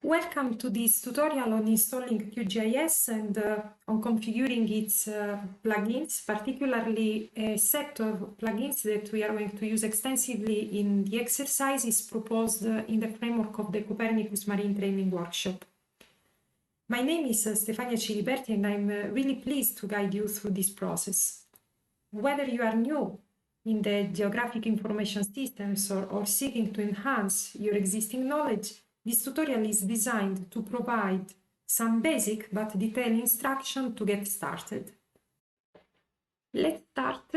Welcome to this tutorial on installing QGIS and on configuring its plugins, particularly a set of plugins that we are going to use extensively in the exercises proposed in the framework of the Copernicus Marine Training Workshop. My name is Stefania Ciliberti and I'm really pleased to guide you through this process. Whether you are new in the geographic information systems or seeking to enhance your existing knowledge, this tutorial is designed to provide some basic but detailed instruction to get started. Let's start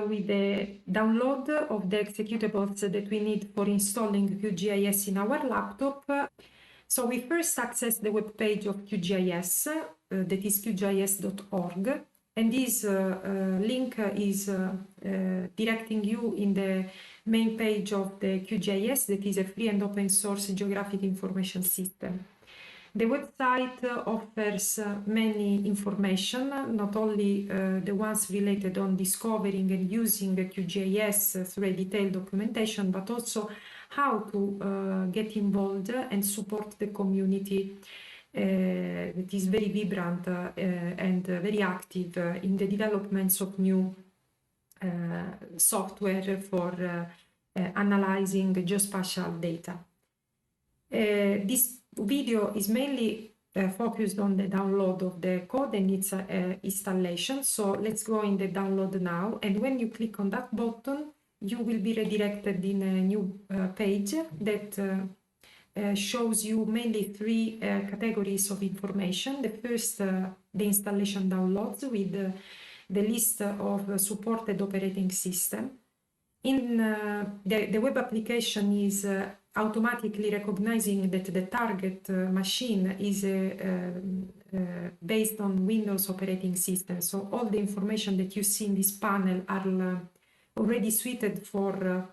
with the download of the executables that we need for installing QGIS in our laptop. So we first access the web page of QGIS, that is qgis.org, and this link is directing you in the main page of the QGIS, that is a free and open source geographic information system. The website offers many information, not only the ones related on discovering and using QGIS through a detailed documentation, but also how to get involved and support the community that is very vibrant and very active in the developments of new software for analyzing geospatial data. This video is mainly focused on the download of the code and its installation. So let's go in the download now, and when you click on that button, you will be redirected in a new page that shows you mainly three categories of information. The first, the installation downloads with the list of supported operating system. In the web application is automatically recognizing that the target machine is based on Windows operating system. So all the information that you see in this panel are already suited for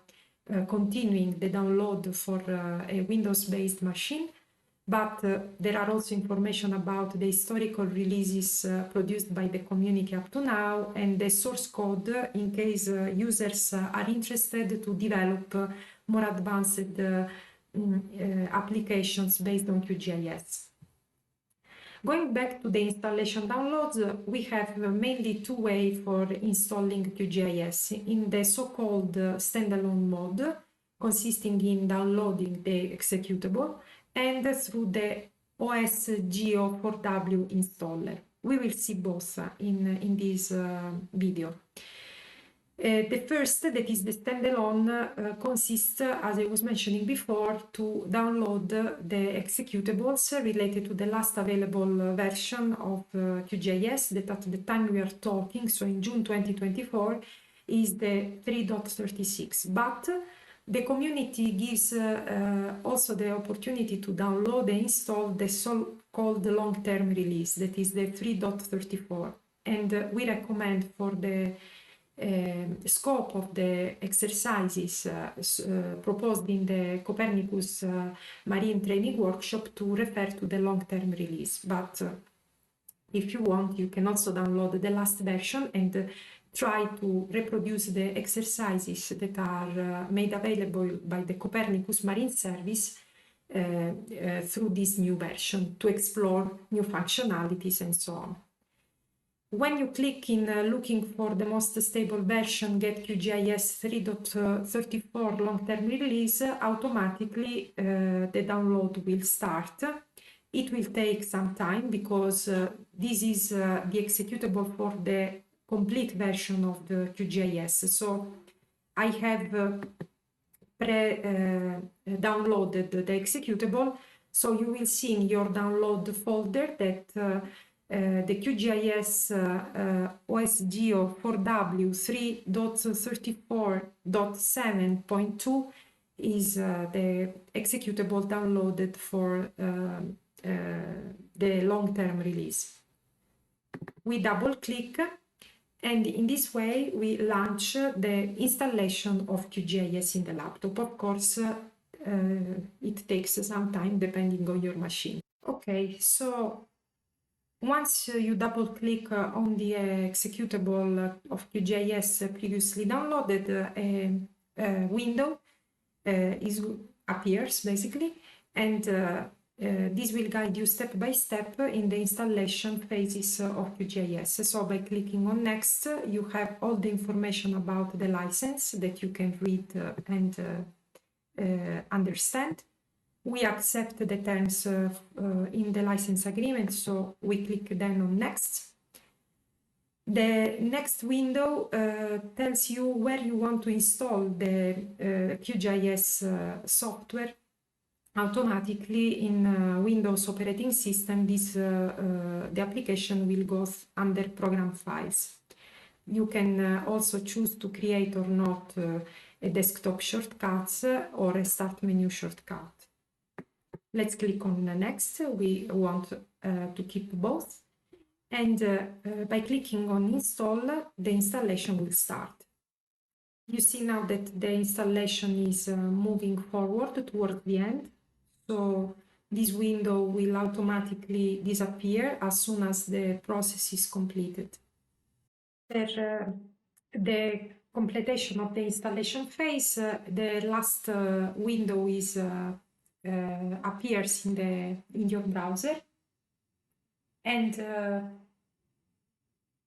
continuing the download for a Windows-based machine, but there are also information about the historical releases produced by the community up to now and the source code in case users are interested to develop more advanced applications based on QGIS. Going back to the installation downloads, we have mainly two ways for installing QGIS. In the so-called standalone mode, consisting in downloading the executable, and through the OSGeo4W installer. We will see both in this video. The first, that is the standalone, consists, as I was mentioning before, to download the executables related to the last available version of QGIS that at the time we are talking, so in June 2024, is the 3.36. But the community gives also the opportunity to download and install the so-called long-term release, that is the 3.34. And we recommend for the scope of the exercises proposed in the Copernicus Marine Training Workshop to refer to the long-term release. But if you want, you can also download the last version and try to reproduce the exercises that are made available by the Copernicus Marine Service through this new version to explore new functionalities and so on. When you click in looking for the most stable version, get QGIS 3.34 long-term release, automatically the download will start. It will take some time because this is the executable for the complete version of the QGIS. So I have downloaded the executable. So you will see in your download folder that the QGIS OSGeo4W 3.34.7.2 is the executable downloaded for the long-term release. We double-click, and in this way we launch the installation of QGIS in the laptop. Of course, it takes some time depending on your machine. Okay, so once you double-click on the executable of QGIS previously downloaded, a window appears basically, and This will guide you step by step in the installation phases of QGIS. So by clicking on next, you have all the information about the license that you can read and understand. We accept the terms in the license agreement, so we click then on next. The next window tells you where you want to install the QGIS software. Automatically in Windows operating system, the application will go under program files. You can also choose to create or not a desktop shortcuts or a start menu shortcut. Let's click on next. We want to keep both. And by clicking on install, the installation will start. You see now that the installation is moving forward towards the end. So this window will automatically disappear as soon as the process is completed. For the completion of the installation phase, the last window is appears in your browser, and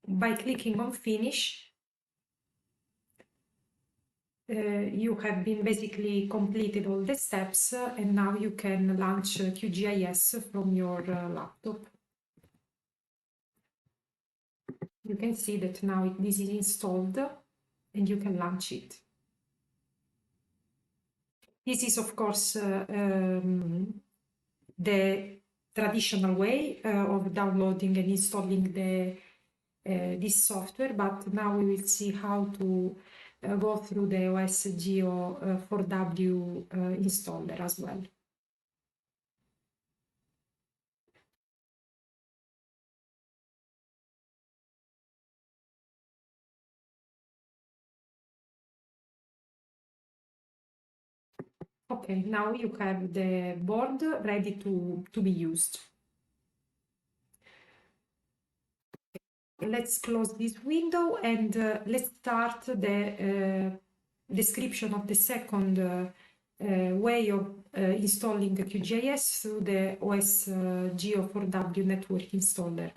by clicking on finish, you have been basically completed all the steps, and now you can launch QGIS from your laptop. You can see that now this is installed and you can launch it. This is, of course, the traditional way of downloading and installing this software, but now we will see how to go through the OSGeo 4W installer as well. Okay, now you have the board ready to be used. Let's close this window and let's start the description of the second way of installing the QGIS through the OSGeo 4W network installer.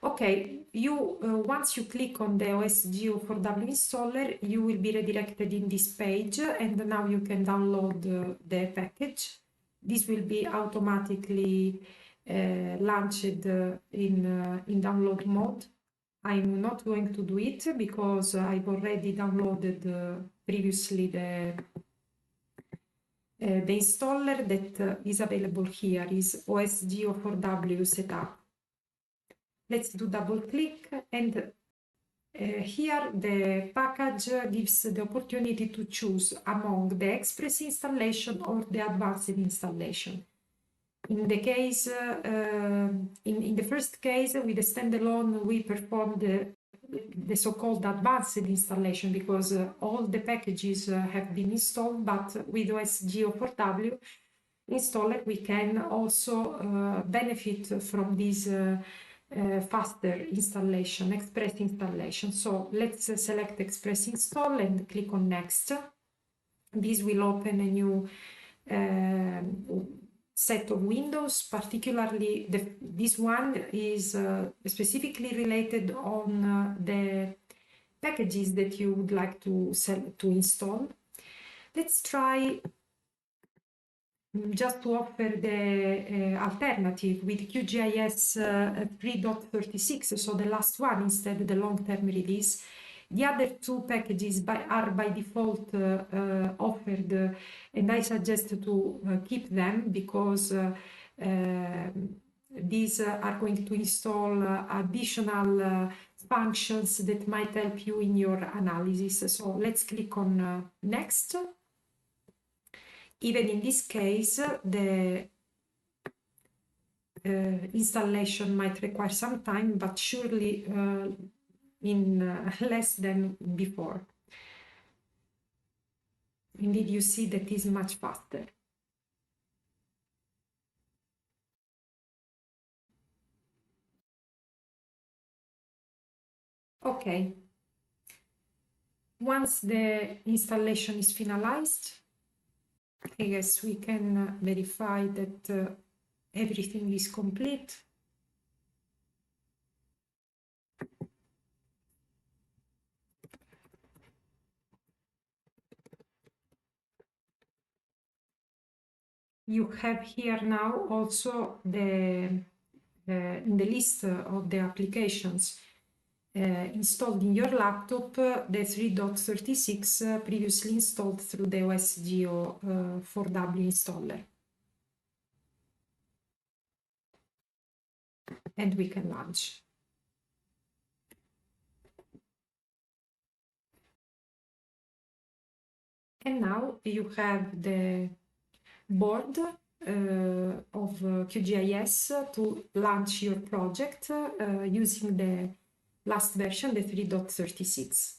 Okay, once you click on the OSGeo 4W installer, you will be redirected in this page, and now you can download the package. This will be automatically launched in download mode. I'm not going to do it because I've already downloaded previously the installer that is available here is OSGeo 4W setup. Let's do double click, and here the package gives the opportunity to choose among the express installation or the advanced installation. In the case, in the first case, with the standalone, we performed the so-called advanced installation because all the packages have been installed, but with OSGeo 4W installer, we can also benefit from this faster installation, express installation. So let's select express install and click on next. This will open a new set of windows, particularly this one is specifically related on the packages that you would like to install. Let's try just to offer the alternative with QGIS 3.36, so the last one instead of the long-term release. The other two packages are by default offered, and I suggest to keep them because these are going to install additional functions that might help you in your analysis. So let's click on next. Even in this case, the installation might require some time, but surely in less than before. Indeed, you see that is much faster. Okay. Once the installation is finalized, I guess we can verify that everything is complete. You have here now also in the list of the applications installed in your laptop, the 3.36 previously installed through the OSGeo 4W installer. And we can launch. And now you have the board of QGIS to launch your project using the last version, the 3.36.